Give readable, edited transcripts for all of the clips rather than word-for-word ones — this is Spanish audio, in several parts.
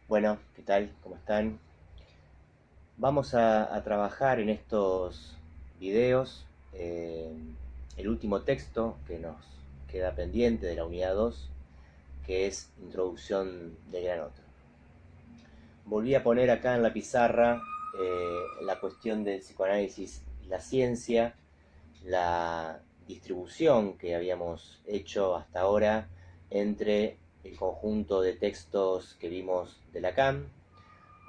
Bueno, ¿qué tal? ¿Cómo están? Vamos a trabajar en estos videos el último texto que nos queda pendiente de la unidad 2, que es Introducción del Gran Otro. Volví a poner acá en la pizarra la cuestión del psicoanálisis y la ciencia, la distribución que habíamos hecho hasta ahora entre el conjunto de textos que vimos de Lacan,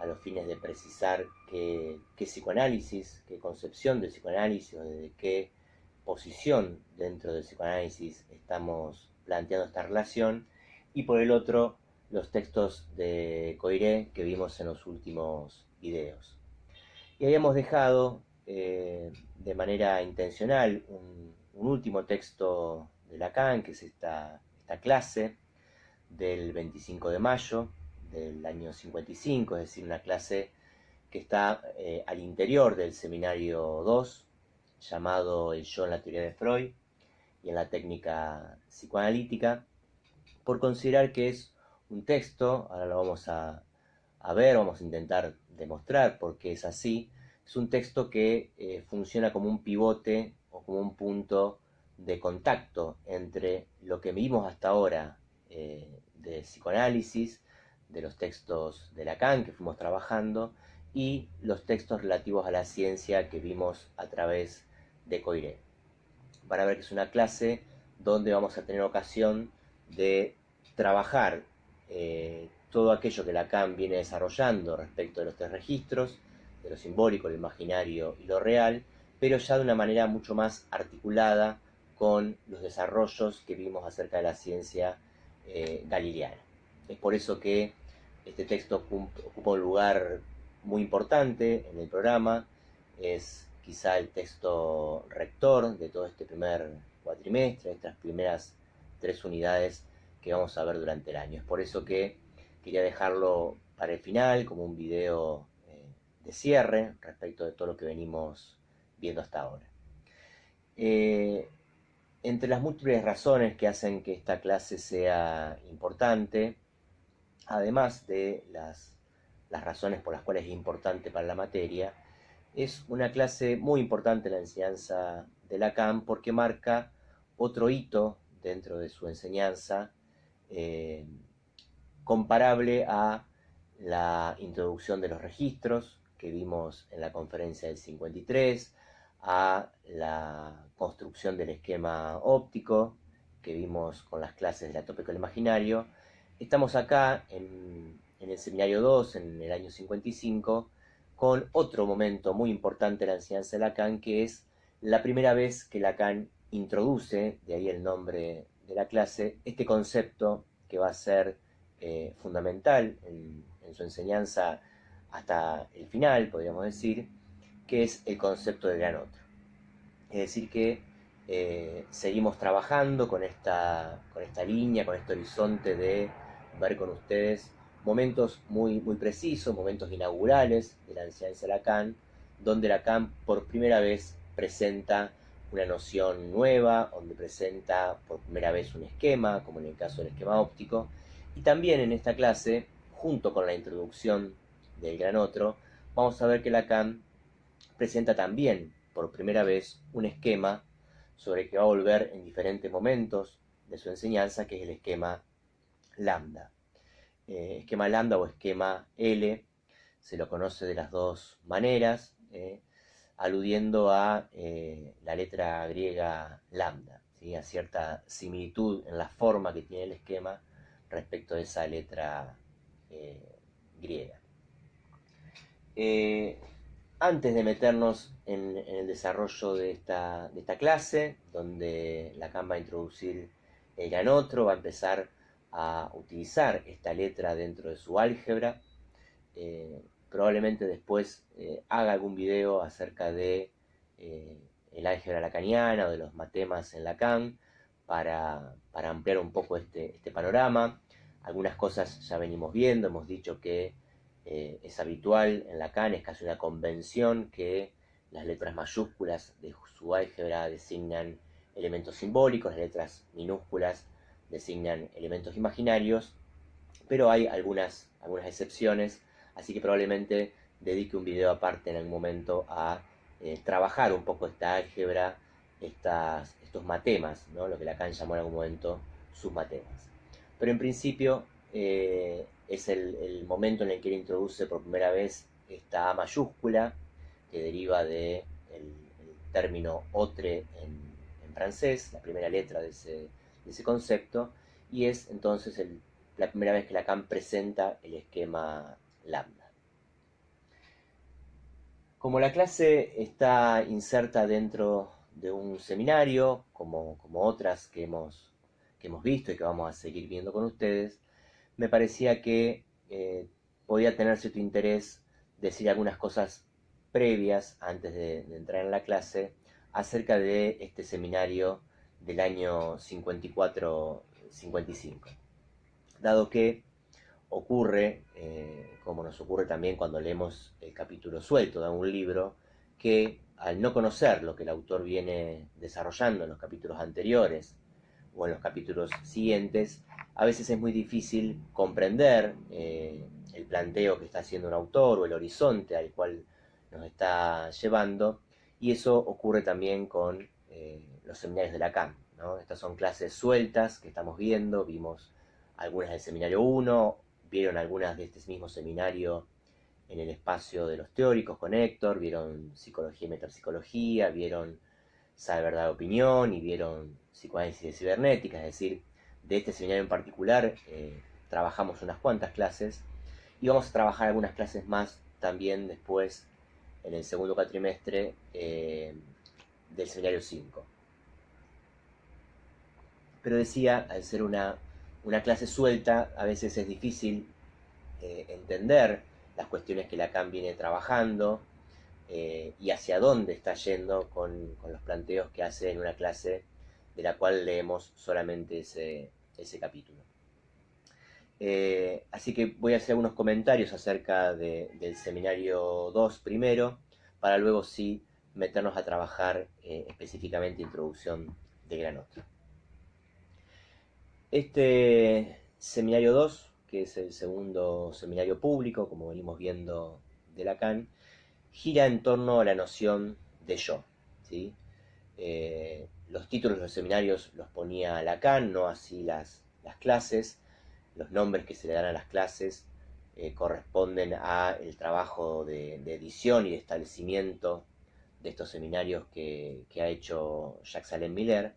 a los fines de precisar qué psicoanálisis, qué concepción del psicoanálisis, o desde qué posición dentro del psicoanálisis estamos planteando esta relación, y por el otro, los textos de Coiré que vimos en los últimos videos. Y habíamos dejado de manera intencional un último texto de Lacan, que es esta clase del 25 de mayo del año 55, es decir, una clase que está al interior del seminario 2, llamado El yo en la teoría de Freud y en la técnica psicoanalítica, por considerar que es un texto, ahora lo vamos a ver, vamos a intentar demostrar por qué es así, es un texto que funciona como un pivote o como un punto de contacto entre lo que vimos hasta ahora de psicoanálisis, de los textos de Lacan que fuimos trabajando, y los textos relativos a la ciencia que vimos a través de Coiré. Van a ver que es una clase donde vamos a tener ocasión de trabajar todo aquello que Lacan viene desarrollando respecto de los tres registros, de lo simbólico, lo imaginario y lo real, pero ya de una manera mucho más articulada con los desarrollos que vimos acerca de la ciencia galileana. Es por eso que este texto ocupa un lugar muy importante en el programa, es quizá el texto rector de todo este primer cuatrimestre, estas primeras 3 unidades que vamos a ver durante el año. Es por eso que quería dejarlo para el final como un video de cierre respecto de todo lo que venimos viendo hasta ahora. Eh, Entre las múltiples razones que hacen que esta clase sea importante, además de las razones por las cuales es importante para la materia, es una clase muy importante en la enseñanza de Lacan porque marca otro hito dentro de su enseñanza eh, comparable a la introducción de los registros que vimos en la conferencia del 53, a la construcción del esquema óptico que vimos con las clases del tópico del imaginario. Estamos acá en el seminario 2, en el año 55, con otro momento muy importante de la enseñanza de Lacan, que es la primera vez que Lacan introduce, de ahí el nombre de la clase, este concepto que va a ser fundamental en su enseñanza hasta el final, podríamos decir, que es el concepto del gran otro. Es decir, que seguimos trabajando con esta línea, con este horizonte de ver con ustedes momentos muy precisos, momentos inaugurales de la enseñanza de Lacan, donde Lacan por primera vez presenta una noción nueva, donde presenta por primera vez un esquema, como en el caso del esquema óptico, y también en esta clase, junto con la introducción del gran otro, vamos a ver que Lacan presenta también por primera vez un esquema sobre el que va a volver en diferentes momentos de su enseñanza, que es el esquema lambda. Esquema lambda o esquema L se lo conoce de las dos maneras, aludiendo a la letra griega lambda, ¿sí? A cierta similitud en la forma que tiene el esquema respecto a esa letra griega. Eh, Antes de meternos en el desarrollo de esta clase, donde Lacan va a introducir el gran otro, va a empezar a utilizar esta letra dentro de su álgebra. Probablemente después haga algún video acerca de el álgebra lacaniana o de los matemas en Lacan para ampliar un poco este panorama. Algunas cosas ya venimos viendo, hemos dicho que es habitual en Lacan, es casi una convención que las letras mayúsculas de su álgebra designan elementos simbólicos, las letras minúsculas designan elementos imaginarios, pero hay algunas excepciones, así que probablemente dedique un video aparte en algún momento a trabajar un poco esta álgebra, estos matemas, ¿no? Lo que Lacan llamó en algún momento sus matemas. Pero en principio es el momento en el que él introduce por primera vez esta A mayúscula, que deriva del término autre en francés, la primera letra de ese concepto, y es entonces la primera vez que Lacan presenta el esquema lambda. Como la clase está inserta dentro de un seminario, como otras que hemos visto y que vamos a seguir viendo con ustedes, me parecía que podía tener cierto interés decir algunas cosas previas antes de entrar en la clase acerca de este seminario del año 54-55. Dado que ocurre, como nos ocurre también cuando leemos el capítulo suelto de un libro, que al no conocer lo que el autor viene desarrollando en los capítulos anteriores o en los capítulos siguientes, a veces es muy difícil comprender el planteo que está haciendo un autor o el horizonte al cual nos está llevando, y eso ocurre también con los seminarios de Lacan, ¿no? Estas son clases sueltas que estamos viendo, vimos algunas del seminario 1, vieron algunas de este mismo seminario en el espacio de los teóricos con Héctor, vieron psicología y metapsicología, vieron saber verdad de opinión y vieron psicoanálisis de cibernética, es decir, de este seminario en particular trabajamos unas cuantas clases y vamos a trabajar algunas clases más también después en el segundo cuatrimestre del seminario 5. Pero decía, al ser una clase suelta, a veces es difícil entender las cuestiones que Lacan viene trabajando y hacia dónde está yendo con los planteos que hace en una clase de la cual leemos solamente ese capítulo. Así que voy a hacer algunos comentarios acerca del seminario 2 primero, para luego sí meternos a trabajar específicamente introducción de gran otro. Este seminario 2, que es el segundo seminario público, como venimos viendo de Lacan, gira en torno a la noción de yo, ¿sí? Los títulos de los seminarios los ponía Lacan, no así las clases. Los nombres que se le dan a las clases corresponden al trabajo de edición y de establecimiento de estos seminarios que ha hecho Jacques-Alain Miller,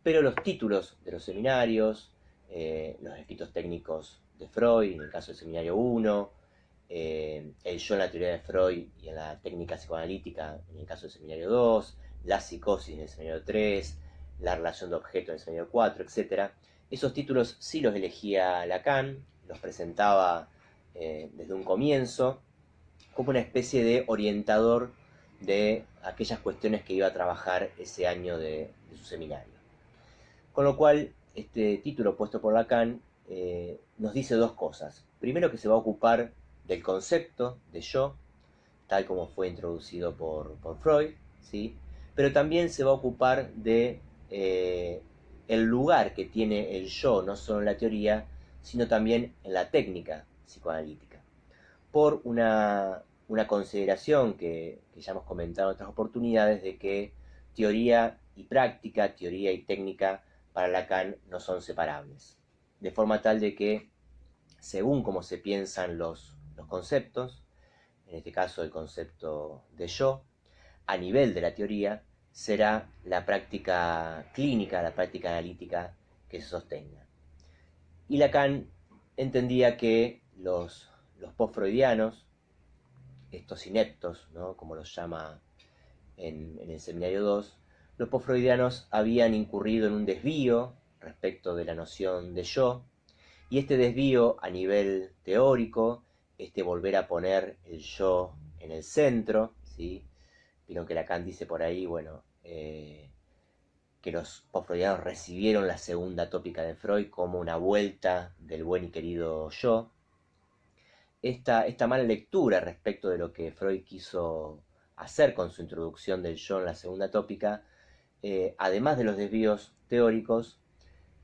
pero los títulos de los seminarios, los escritos técnicos de Freud, en el caso del seminario 1, el yo en la teoría de Freud y en la técnica psicoanalítica en el caso del seminario 2, la psicosis en el seminario 3, la relación de objeto en el seminario 4, etc. Esos títulos sí los elegía Lacan, los presentaba desde un comienzo como una especie de orientador de aquellas cuestiones que iba a trabajar ese año de su seminario. Con lo cual, este título puesto por Lacan nos dice dos cosas. Primero, que se va a ocupar del concepto de yo, tal como fue introducido por Freud, ¿sí? Pero también se va a ocupar de el lugar que tiene el yo, no solo en la teoría, sino también en la técnica psicoanalítica. Por una consideración que ya hemos comentado en otras oportunidades, de que teoría y práctica, teoría y técnica, para Lacan no son separables. De forma tal de que, según cómo se piensan los conceptos, en este caso el concepto de yo, a nivel de la teoría, será la práctica clínica, la práctica analítica que se sostenga. Y Lacan entendía que los post-freudianos, estos ineptos, ¿no?, como los llama en el seminario 2, los post-freudianos habían incurrido en un desvío respecto de la noción de yo, y este desvío a nivel teórico, volver a poner el yo en el centro, ¿sí? Vieron que Lacan dice por ahí, bueno, que los post-freudianos recibieron la segunda tópica de Freud como una vuelta del buen y querido yo. Esta mala lectura respecto de lo que Freud quiso hacer con su introducción del yo en la segunda tópica, además de los desvíos teóricos,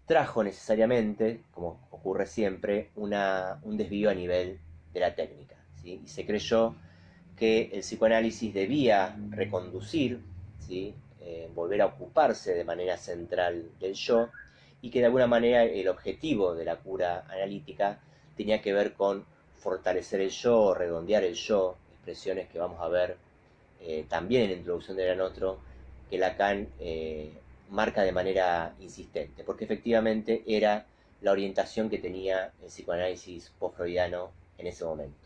trajo necesariamente, como ocurre siempre, un desvío a nivel de la técnica, ¿sí? Y se creyó que el psicoanálisis debía reconducir, ¿sí? Volver a ocuparse de manera central del yo, y que de alguna manera el objetivo de la cura analítica tenía que ver con fortalecer el yo, redondear el yo, expresiones que vamos a ver también en la introducción de Gran Otro, que Lacan marca de manera insistente, porque efectivamente era la orientación que tenía el psicoanálisis post-freudiano en ese momento.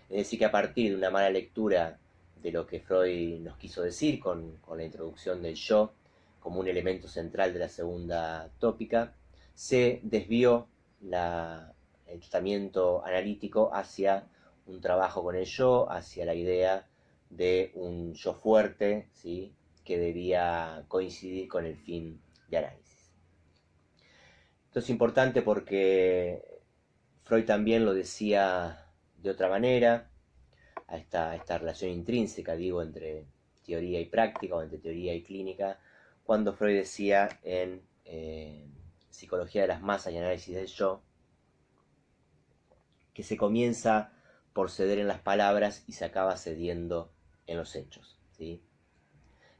Es decir, que a partir de una mala lectura de lo que Freud nos quiso decir con la introducción del yo como un elemento central de la segunda tópica, se desvió el tratamiento analítico hacia un trabajo con el yo, hacia la idea de un yo fuerte, ¿sí? Que debía coincidir con el fin de análisis. Esto es importante porque Freud también lo decía de otra manera, a esta relación intrínseca, digo, entre teoría y práctica, o entre teoría y clínica, cuando Freud decía en Psicología de las Masas y Análisis del Yo, que se comienza por ceder en las palabras y se acaba cediendo en los hechos, ¿sí?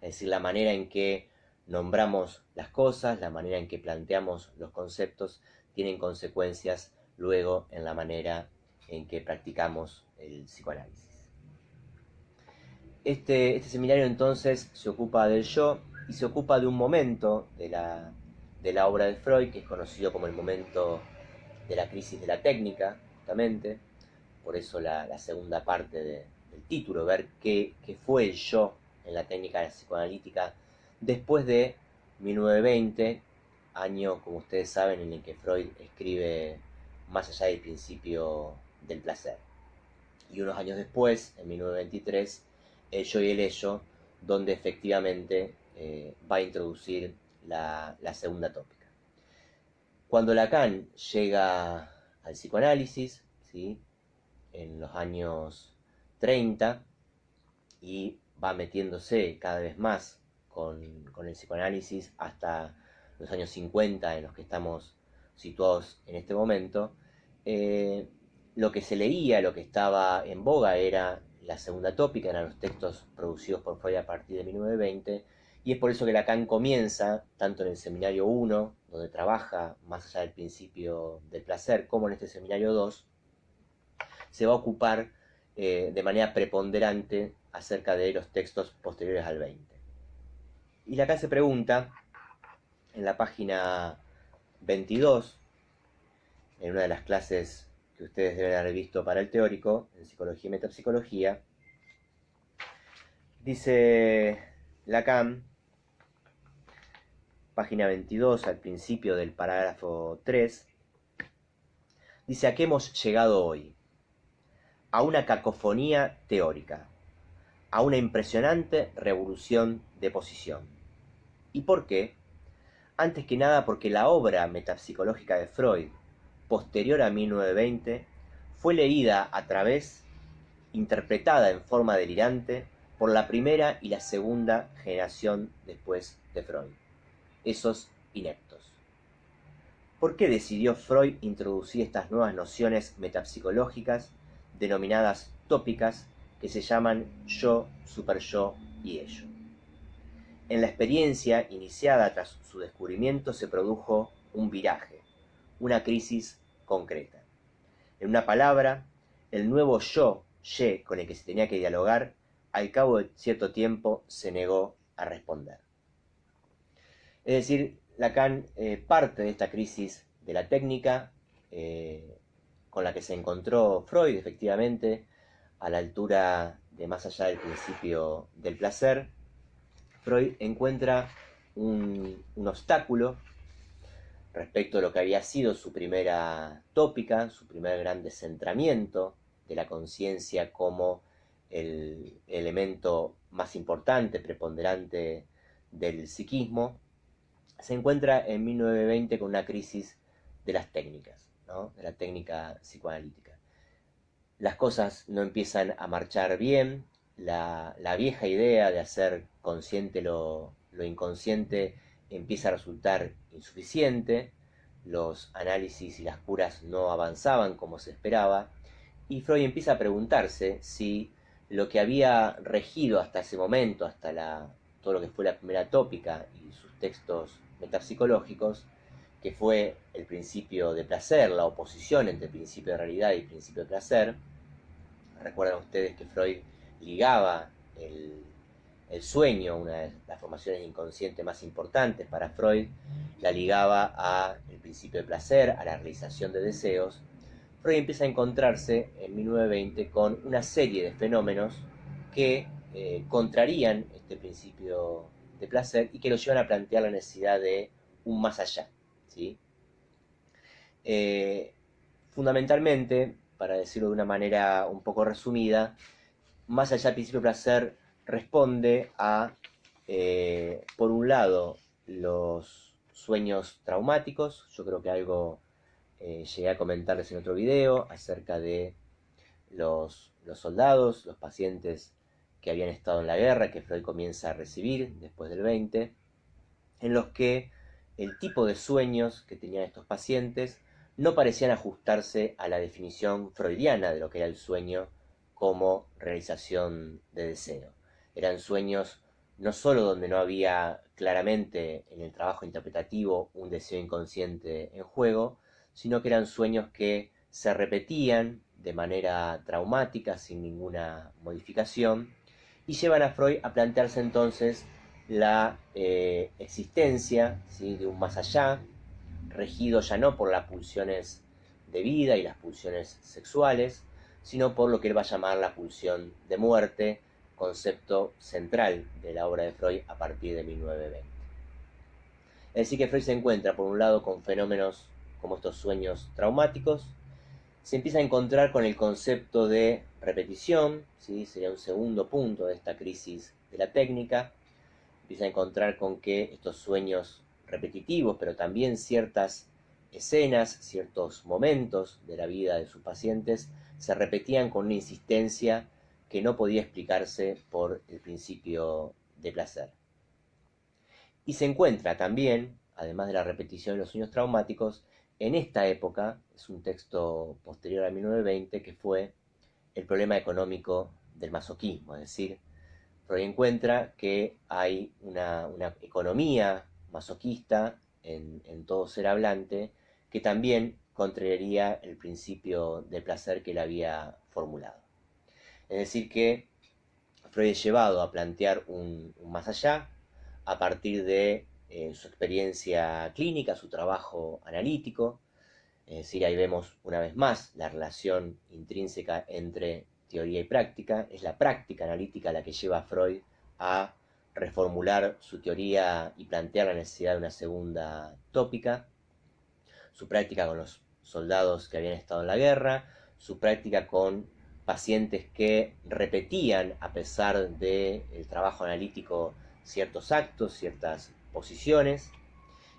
Es decir, la manera en que nombramos las cosas, la manera en que planteamos los conceptos, tienen consecuencias luego en la manera en que practicamos el psicoanálisis. Este seminario entonces se ocupa del yo y se ocupa de un momento de la obra de Freud, que es conocido como el momento de la crisis de la técnica, justamente, por eso la segunda parte del título, ver qué fue el yo en la técnica psicoanalítica después de 1920, año, como ustedes saben, en el que Freud escribe Más allá del principio del placer. Y unos años después, en 1923, El yo y el ello, donde efectivamente va a introducir la segunda tópica. Cuando Lacan llega al psicoanálisis, ¿sí? En los años 30, y va metiéndose cada vez más con el psicoanálisis hasta los años 50, en los que estamos situados en este momento, lo que se leía, lo que estaba en boga era la segunda tópica, eran los textos producidos por Freud a partir de 1920, y es por eso que Lacan comienza, tanto en el seminario 1, donde trabaja más allá del principio del placer, como en este seminario 2, se va a ocupar de manera preponderante acerca de los textos posteriores al 20. Y Lacan se pregunta, en la página 22, en una de las clases que ustedes deben haber visto para el teórico, en Psicología y Metapsicología, dice Lacan, página 22, al principio del parágrafo 3, dice: ¿a qué hemos llegado hoy? A una cacofonía teórica, a una impresionante revolución de posición. ¿Y por qué? Antes que nada porque la obra metapsicológica de Freud, posterior a 1920, fue leída a través, interpretada en forma delirante, por la primera y la segunda generación después de Freud, esos ineptos. ¿Por qué decidió Freud introducir estas nuevas nociones metapsicológicas denominadas tópicas, que se llaman yo, superyo y ello? En la experiencia iniciada tras su descubrimiento se produjo un viraje, una crisis concreta. En una palabra, el nuevo yo, ye, con el que se tenía que dialogar, al cabo de cierto tiempo se negó a responder. Es decir, Lacan parte de esta crisis de la técnica con la que se encontró Freud, efectivamente, a la altura de Más allá del principio del placer. Freud encuentra un obstáculo respecto a lo que había sido su primera tópica, su primer gran descentramiento de la conciencia como el elemento más importante, preponderante del psiquismo. Se encuentra en 1920 con una crisis de las técnicas, ¿no? De la técnica psicoanalítica. Las cosas no empiezan a marchar bien, la vieja idea de hacer consciente lo inconsciente empieza a resultar insuficiente, los análisis y las curas no avanzaban como se esperaba, y Freud empieza a preguntarse si lo que había regido hasta ese momento, todo lo que fue la primera tópica y sus textos metapsicológicos, que fue el principio de placer, la oposición entre principio de realidad y principio de placer. Recuerdan ustedes que Freud ligaba el sueño, una de las formaciones inconscientes más importantes para Freud, la ligaba al principio de placer, a la realización de deseos. Freud empieza a encontrarse en 1920 con una serie de fenómenos que contrarían este principio de placer y que lo llevan a plantear la necesidad de un más allá, ¿sí? Fundamentalmente, para decirlo de una manera un poco resumida, más allá del principio de placer responde a, por un lado, los sueños traumáticos. Yo creo que algo llegué a comentarles en otro video acerca de los soldados, los pacientes que habían estado en la guerra, que Freud comienza a recibir después del 20, en los que el tipo de sueños que tenían estos pacientes no parecían ajustarse a la definición freudiana de lo que era el sueño como realización de deseo. Eran sueños no solo donde no había claramente en el trabajo interpretativo un deseo inconsciente en juego, sino que eran sueños que se repetían de manera traumática, sin ninguna modificación, y llevan a Freud a plantearse entonces la existencia, ¿sí?, de un más allá, regido ya no por las pulsiones de vida y las pulsiones sexuales, sino por lo que él va a llamar la pulsión de muerte, concepto central de la obra de Freud a partir de 1920. Es decir, que Freud se encuentra, por un lado, con fenómenos como estos sueños traumáticos, se empieza a encontrar con el concepto de repetición, ¿sí? Sería un segundo punto de esta crisis de la técnica. Empieza a encontrar con que estos sueños repetitivos, pero también ciertas escenas, ciertos momentos de la vida de sus pacientes, se repetían con una insistencia que no podía explicarse por el principio de placer. Y se encuentra también, además de la repetición de los sueños traumáticos, en esta época, es un texto posterior a 1920, que fue el problema económico del masoquismo, es decir, Freud encuentra que hay una economía masoquista en todo ser hablante que también contrariaría el principio del placer que él había formulado. Es decir, que Freud es llevado a plantear un más allá a partir de su experiencia clínica, su trabajo analítico. Es decir, ahí vemos una vez más la relación intrínseca entre teoría y práctica. Es la práctica analítica la que lleva a Freud a reformular su teoría y plantear la necesidad de una segunda tópica. Su práctica con los soldados que habían estado en la guerra, su práctica con pacientes que repetían, a pesar del trabajo analítico, ciertos actos, ciertas posiciones,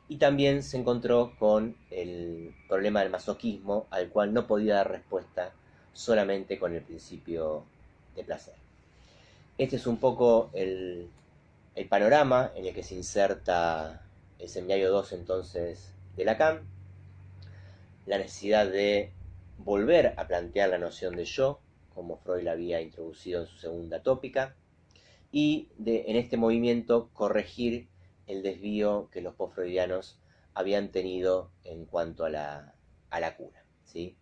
y también se encontró con el problema del masoquismo, al cual no podía dar respuesta solamente con el principio de placer. Este es un poco el panorama en el que se inserta el seminario 2 entonces de Lacan, la necesidad de volver a plantear la noción de yo, como Freud la había introducido en su segunda tópica, y de, en este movimiento, corregir el desvío que los post-freudianos habían tenido en cuanto a la cura, ¿sí?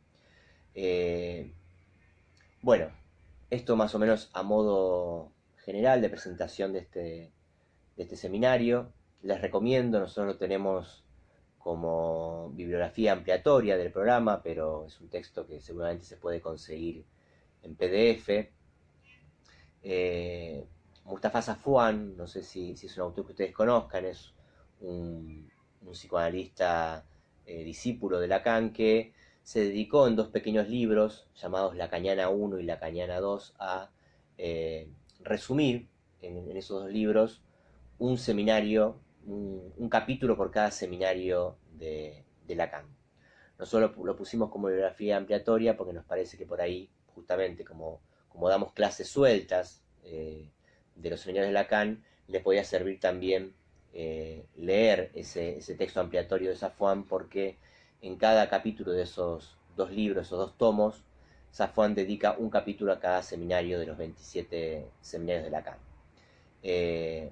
Bueno, esto más o menos a modo general de presentación de este seminario. Les recomiendo, nosotros lo tenemos como bibliografía ampliatoria del programa, pero es un texto que seguramente se puede conseguir en PDF. Mustafa Safwan, no sé si es un autor que ustedes conozcan, es un psicoanalista discípulo de Lacan que se dedicó en dos pequeños libros llamados Lacaniana 1 y Lacaniana 2 a resumir en esos dos libros un seminario, un capítulo por cada seminario de Lacan. Nosotros lo pusimos como bibliografía ampliatoria porque nos parece que por ahí, justamente como damos clases sueltas de los seminarios de Lacan, les podía servir también leer ese texto ampliatorio de Safwan, porque en cada capítulo de esos 2 libros, esos 2 tomos, Safwan dedica un capítulo a cada seminario de los 27 seminarios de Lacan. En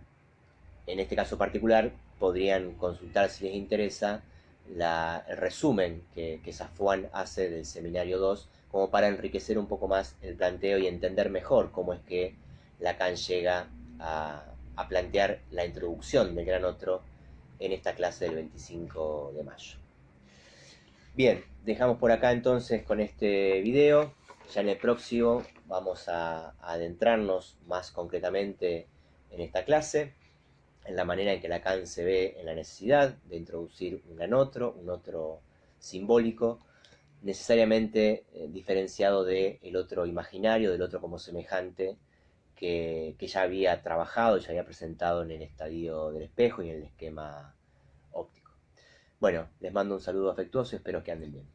este caso particular, podrían consultar, si les interesa, el resumen que Safwan hace del seminario 2, como para enriquecer un poco más el planteo y entender mejor cómo es que Lacan llega a plantear la introducción del Gran Otro en esta clase del 25 de mayo. Bien, dejamos por acá entonces con este video. Ya en el próximo vamos a adentrarnos más concretamente en esta clase, en la manera en que Lacan se ve en la necesidad de introducir un otro simbólico, necesariamente diferenciado del otro imaginario, del otro como semejante, que ya había trabajado, ya había presentado en el estadio del espejo y en el esquema óptico. Bueno, les mando un saludo afectuoso y espero que anden bien.